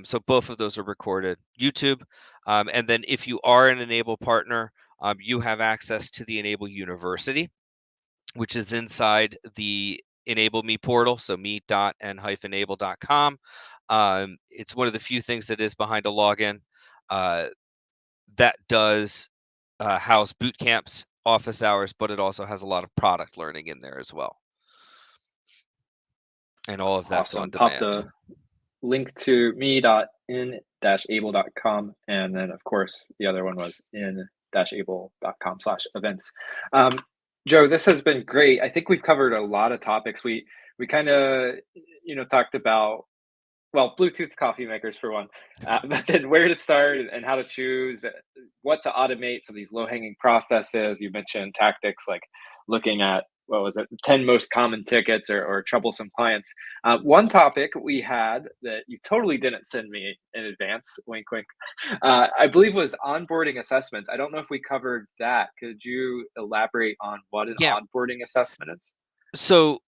So both of those are recorded YouTube. And then if you are an Enable partner, you have access to the Enable University, which is inside the Enable Me portal, so me.n-enable.com. It's one of the few things that is behind a login that does house boot camps, office hours, but it also has a lot of product learning in there as well. And all of that's on Awesome. Popped demand. a link to me.in-able.com. And then, of course, the other one was in-able.com/events. Joe, this has been great. I think we've covered a lot of topics. We kind of, talked about, well, Bluetooth coffee makers for one, but then where to start and how to choose, what to automate, some of these low-hanging processes. You mentioned tactics like looking at, what was it, 10 most common tickets or troublesome clients. One topic we had that you totally didn't send me in advance, wink, wink, I believe was onboarding assessments. I don't know if we covered that. Could you elaborate on what an Yeah. onboarding assessment is? So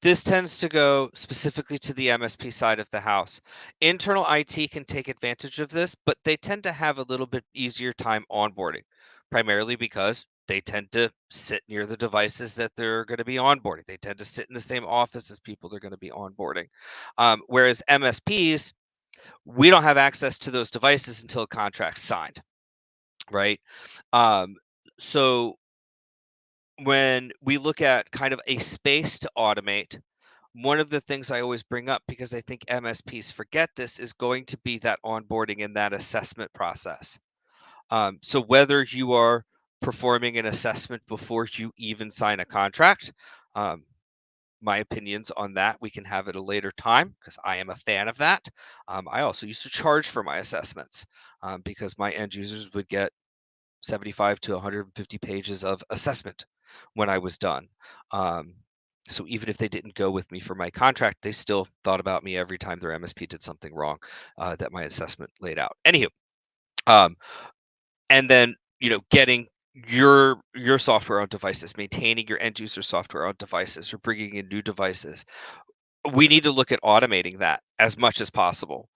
this tends to go specifically to the MSP side of the house. Internal IT can take advantage of this, but they tend to have a little bit easier time onboarding, primarily because they tend to sit near the devices that they're going to be onboarding. They tend to sit in the same office as people they're going to be onboarding. Whereas MSPs, we don't have access to those devices until a contract's signed, right? So when we look at kind of a space to automate, one of the things I always bring up, because I think MSPs forget this, is going to be that onboarding and that assessment process. So whether you are performing an assessment before you even sign a contract, my opinions on that we can have at a later time because I am a fan of that. I also used to charge for my assessments because my end users would get 75 to 150 pages of assessment when I was done. So even if they didn't go with me for my contract, they still thought about me every time their MSP did something wrong that my assessment laid out. Anywho, um, and then getting your software on devices, maintaining your end user software on devices, or bringing in new devices. We need to look at automating that as much as possible.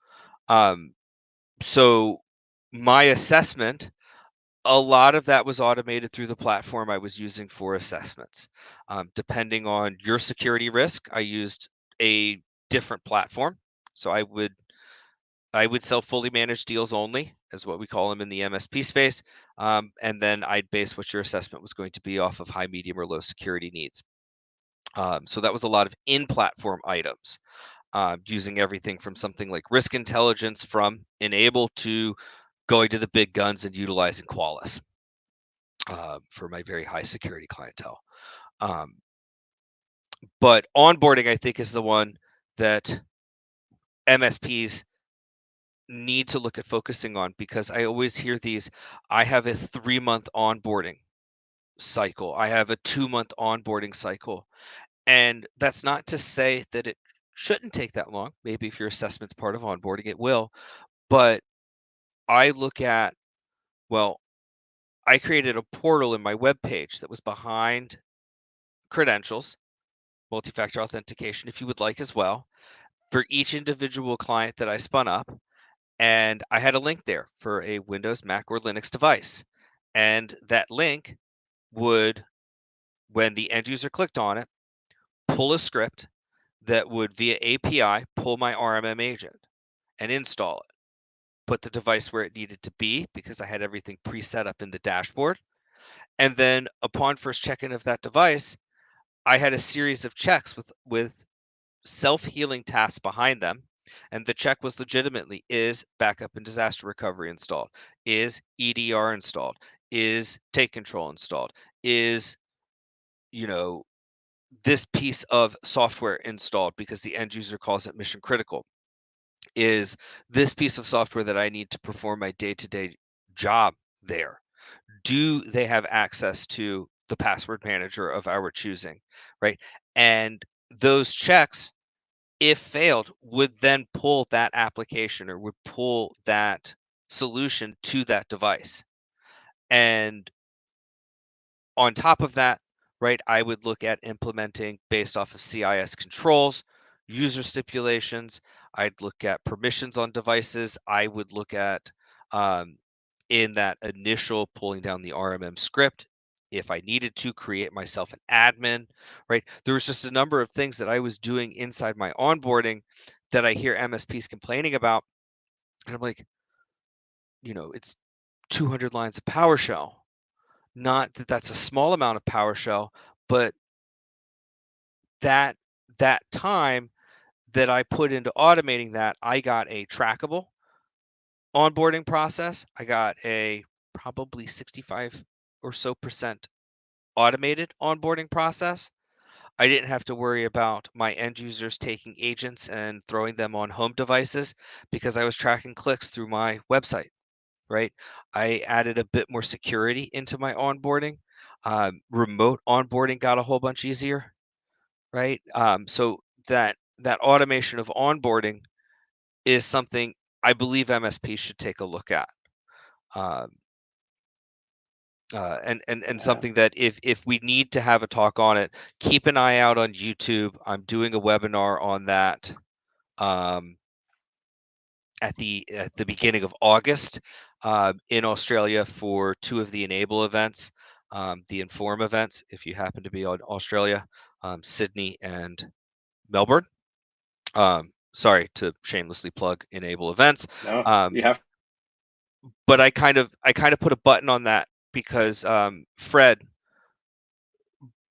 So my assessment A lot of that was automated through the platform I was using for assessments. Depending on your security risk, I used a different platform. So I would sell fully managed deals only, is what we call them in the MSP space. And then I'd base what your assessment was going to be off of high, medium, or low security needs. So that was a lot of in-platform items, using everything from something like risk intelligence from N-able to going to the big guns and utilizing Qualys for my very high security clientele. But onboarding, I think, is the one that MSPs need to look at focusing on, because I always hear these, I have a 3-month onboarding cycle. I have a 2-month onboarding cycle. And that's not to say that it shouldn't take that long. Maybe if your assessment's part of onboarding, it will. But I look at, well, I created a portal in my web page that was behind credentials, multi-factor authentication, if you would like as well, for each individual client that I spun up. And I had a link there for a Windows, Mac, or Linux device. And that link would, when the end user clicked on it, pull a script that would, via API, pull my RMM agent and install it. Put the device where it needed to be because I had everything preset up in the dashboard. And then upon first check-in of that device, I had a series of checks with self-healing tasks behind them. And the check was legitimately, is backup and disaster recovery installed? Is EDR installed? Is take control installed? Is, this piece of software installed because the end user calls it mission critical? Is this piece of software that I need to perform my day-to-day job there? Do they have access to the password manager of our choosing, right? And those checks, if failed, would then pull that application or would pull that solution to that device. And on top of that, right, I would look at implementing based off of CIS controls, user stipulations. I'd look at permissions on devices. I would look at, in that initial pulling down the RMM script, if I needed to create myself an admin, right? There was just a number of things that I was doing inside my onboarding that I hear MSPs complaining about. And I'm like, it's 200 lines of PowerShell. Not that that's a small amount of PowerShell, but that time that I put into automating that, I got a trackable onboarding process. I got a probably 65 or so percent automated onboarding process. I didn't have to worry about my end users taking agents and throwing them on home devices because I was tracking clicks through my website, right? I added a bit more security into my onboarding. Remote onboarding got a whole bunch easier, right? So that automation of onboarding is something I believe MSP should take a look at. Um, and something that if we need to have a talk on it, keep an eye out on YouTube. I'm doing a webinar on that at the beginning of August in Australia for 2 of the N-able events, the Inform events. If you happen to be on Australia, Sydney and Melbourne. Sorry to shamelessly plug N-able events. No, you have. But I kind of put a button on that because Fred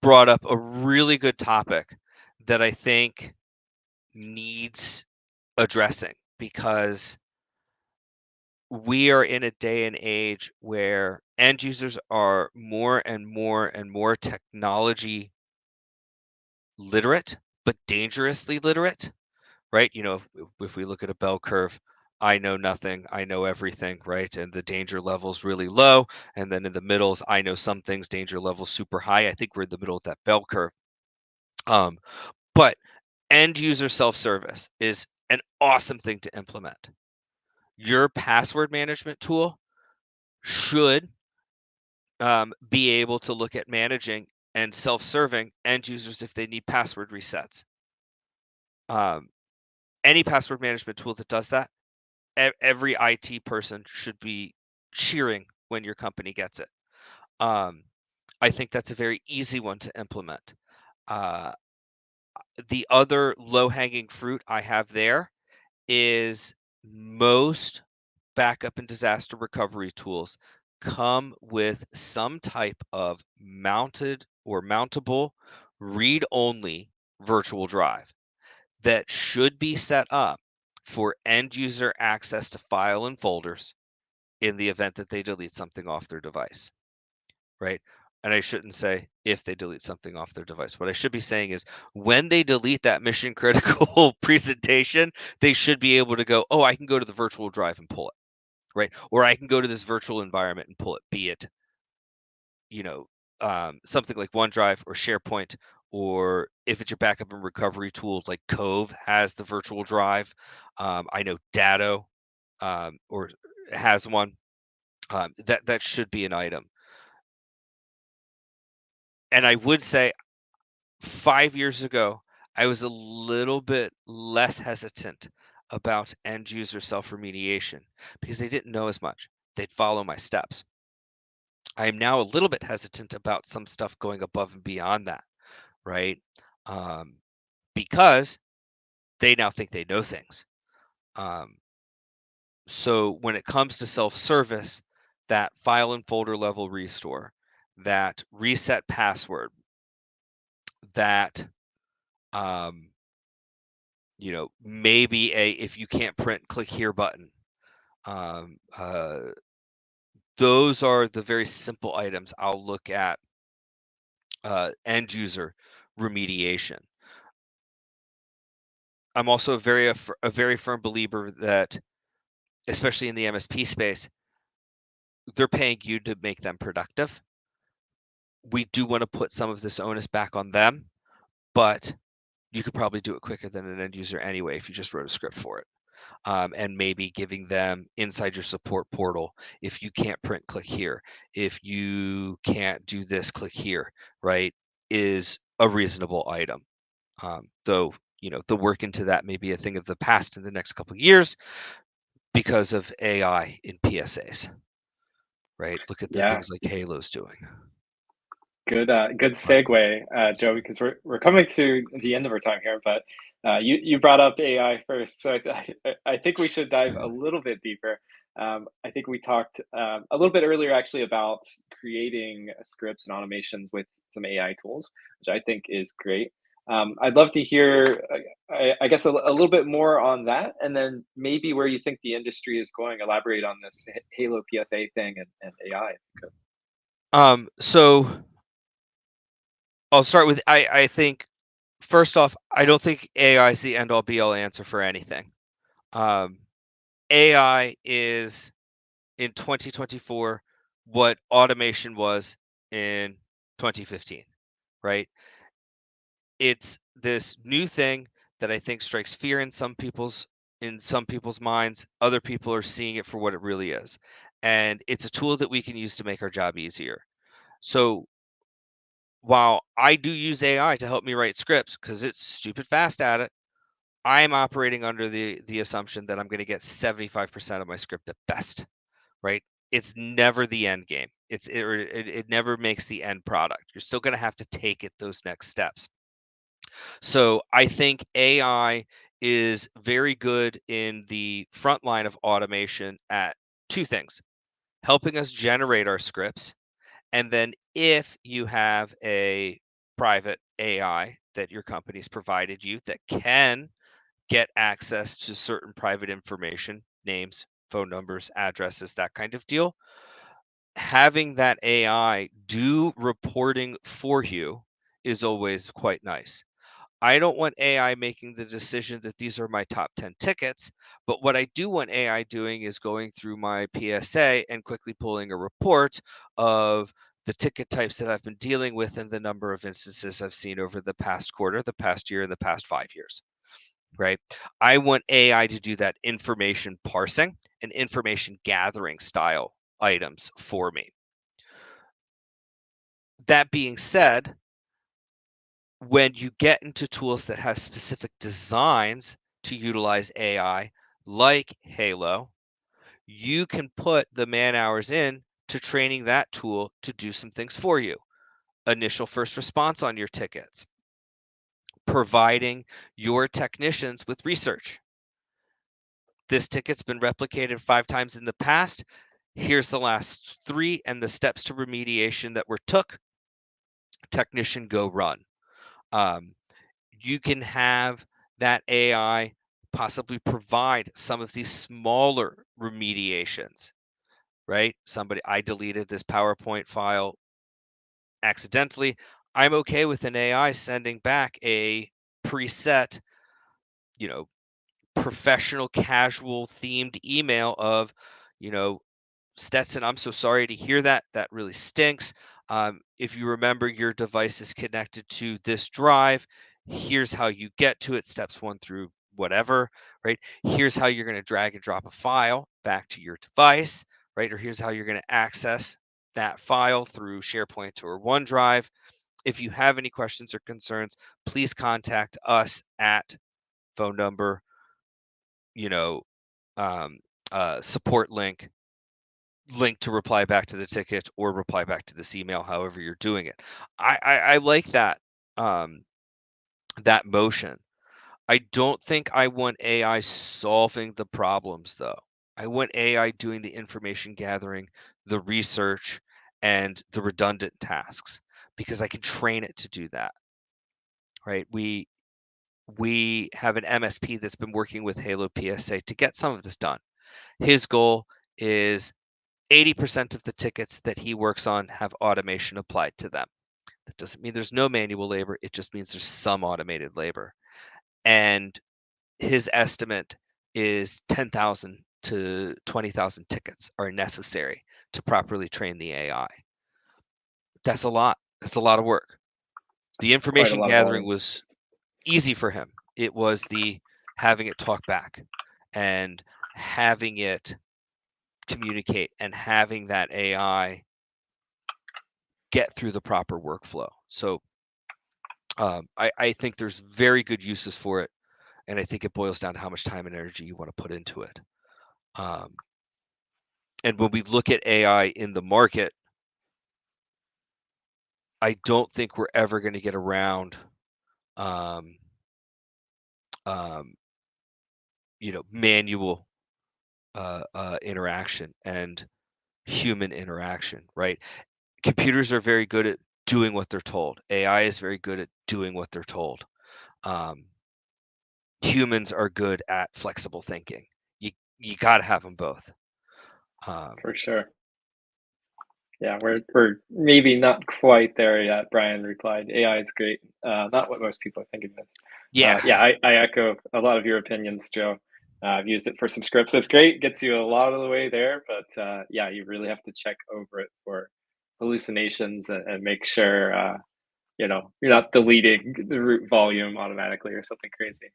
brought up a really good topic that I think needs addressing, because we are in a day and age where end users are more and more and more technology literate, but dangerously literate, right? If we look at a bell curve, I know nothing, I know everything, right? And the danger level's really low. And then in the middle is I know some things, danger level super high. I think we're in the middle of that bell curve. But end user self-service is an awesome thing to implement. Your password management tool should be able to look at managing and self-serving end users if they need password resets. Any password management tool that does that, every IT person should be cheering when your company gets it. I think that's a very easy one to implement. The other low-hanging fruit I have there is most backup and disaster recovery tools come with some type of mounted or mountable read-only virtual drive that should be set up for end user access to file and folders in the event that they delete something off their device, right? And I shouldn't say if they delete something off their device. What I should be saying is when they delete that mission critical presentation, they should be able to go, oh, I can go to the virtual drive and pull it, right? Or I can go to this virtual environment and pull it, be it, something like OneDrive or SharePoint, or if it's your backup and recovery tool, like Cove has the virtual drive. I know Datto or has one. That should be an item. And I would say 5 years ago, I was a little bit less hesitant about end user self-remediation because they didn't know as much. They'd follow my steps. I am now a little bit hesitant about some stuff going above and beyond that, right? Because they now think they know things. So when it comes to self-service, that file and folder level restore, that reset password, that maybe if you can't print, click here button. Those are the very simple items I'll look at end user remediation. I'm also a very firm believer that, especially in the MSP space, they're paying you to make them productive. We do want to put some of this onus back on them, but you could probably do it quicker than an end user anyway if you just wrote a script for it. And maybe giving them inside your support portal. If you can't print, click here. If you can't do this, click here, right, is a reasonable item. Though, the work into that may be a thing of the past in the next couple of years because of AI in PSAs, right? Look at the Yeah. things like Halo's doing. Good segue, Joe, because we're coming to the end of our time here. But you brought up AI first, so I think we should dive a little bit deeper. I think we talked a little bit earlier actually about creating scripts and automations with some AI tools, which I think is great. I'd love to hear, I guess, a little bit more on that, and then maybe where you think the industry is going. Elaborate on this Halo PSA thing and AI. So I'll start with I think first off, I don't think AI is the end all be all answer for anything. AI is in 2024 what automation was in 2015, right? It's this new thing that I think strikes fear in some people's minds. Other people are seeing it for what it really is. And it's a tool that we can use to make our job easier. So while I do use AI to help me write scripts because it's stupid fast at it, I'm operating under the assumption that I'm going to get 75% of my script at best, right? It's never the end game. It never makes the end product. You're still going to have to take it those next steps. So I think AI is very good in the front line of automation at two things: helping us generate our scripts, and then if you have a private AI that your company's provided you that can get access to certain private information, names, phone numbers, addresses, that kind of deal, having that AI do reporting for you is always quite nice. I don't want AI making the decision that these are my top 10 tickets, but what I do want AI doing is going through my PSA and quickly pulling a report of the ticket types that I've been dealing with and the number of instances I've seen over the past quarter, the past year, and the past 5 years, right? I want AI to do that information parsing and information gathering style items for me. That being said, when you get into tools that have specific designs to utilize AI, like Halo, you can put the man hours in to training that tool to do some things for you. Initial first response on your tickets, providing your technicians with research. This ticket's been replicated 5 times in the past. Here's the last 3 and the steps to remediation that were took. Technician, go run. You can have that AI possibly provide some of these smaller remediations, right? I deleted this PowerPoint file accidentally. I'm okay with an AI sending back a preset, you know, professional, casual themed email of, Stetson, I'm so sorry to hear that. That really stinks. If you remember your device is connected to this drive, here's how you get to it, steps 1 through whatever, right? Here's how you're going to drag and drop a file back to your device, right? Or here's how you're going to access that file through SharePoint or OneDrive. If you have any questions or concerns, please contact us at phone number, support link to reply back to the ticket or reply back to this email, however you're doing it. I like that that motion. I don't think I want AI solving the problems though. I want AI doing the information gathering, the research, and the redundant tasks because I can train it to do that. Right? We have an MSP that's been working with Halo PSA to get some of this done. His goal is 80% of the tickets that he works on have automation applied to them. That doesn't mean there's no manual labor. It just means there's some automated labor. And his estimate is 10,000 to 20,000 tickets are necessary to properly train the AI. That's a lot. That's a lot of work. The information gathering was easy for him. It was the having it talk back and having it communicate and having that AI get through the proper workflow. So I think there's very good uses for it. And I think it boils down to how much time and energy you want to put into it. And when we look at AI in the market, I don't think we're ever going to get around, manual interaction and human interaction, right? Computers are very good at doing what they're told. AI is very good at doing what they're told. Humans are good at flexible thinking. You got to have them both. For sure. Yeah, we're maybe not quite there yet. Brian replied, "AI is great. Not what most people are thinking of." Yeah. I echo a lot of your opinions, Joe. I've used it for some scripts. It's great, gets you a lot of the way there, but yeah, you really have to check over it for hallucinations and make sure you're not deleting the root volume automatically or something crazy.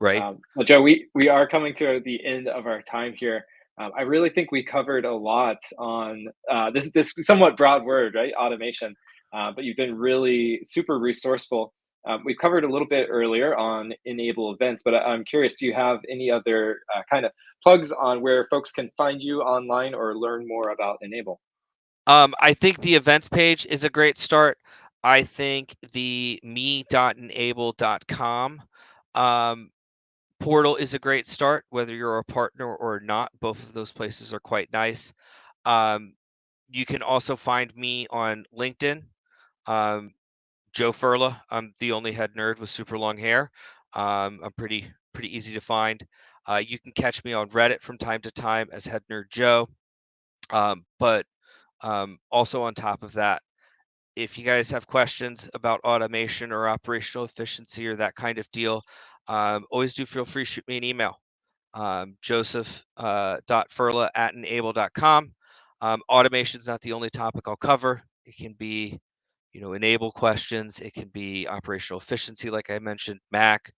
Right. Well, Joe, we are coming to the end of our time here. I really think we covered a lot on this somewhat broad word, right? Automation. But you've been really super resourceful. We covered a little bit earlier on Enable events, but I'm curious, do you have any other kind of plugs on where folks can find you online or learn more about Enable? I think the events page is a great start. I think the me.enable.com portal is a great start, whether you're a partner or not. Both of those places are quite nice. You can also find me on LinkedIn, Joe Furla. I'm the only head nerd with super long hair. I'm pretty easy to find. You can catch me on Reddit from time to time as Head Nerd Joe. But also on top of that, if you guys have questions about automation or operational efficiency or that kind of deal, always do feel free to shoot me an email. Joseph.furla@enable.com. Automation is not the only topic I'll cover. It can be, Enable questions. It can be operational efficiency, like I mentioned, Mac.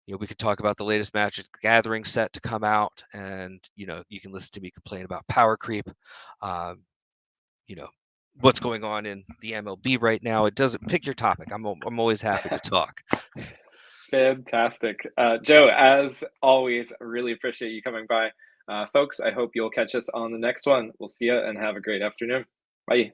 We could talk about the latest Magic Gathering set to come out, and you can listen to me complain about power creep. What's going on in the MLB right now. It doesn't pick your topic. I'm always happy to talk. Fantastic. Joe, as always, really appreciate you coming by. Folks, I hope you'll catch us on the next one. We'll see you and have a great afternoon. Bye.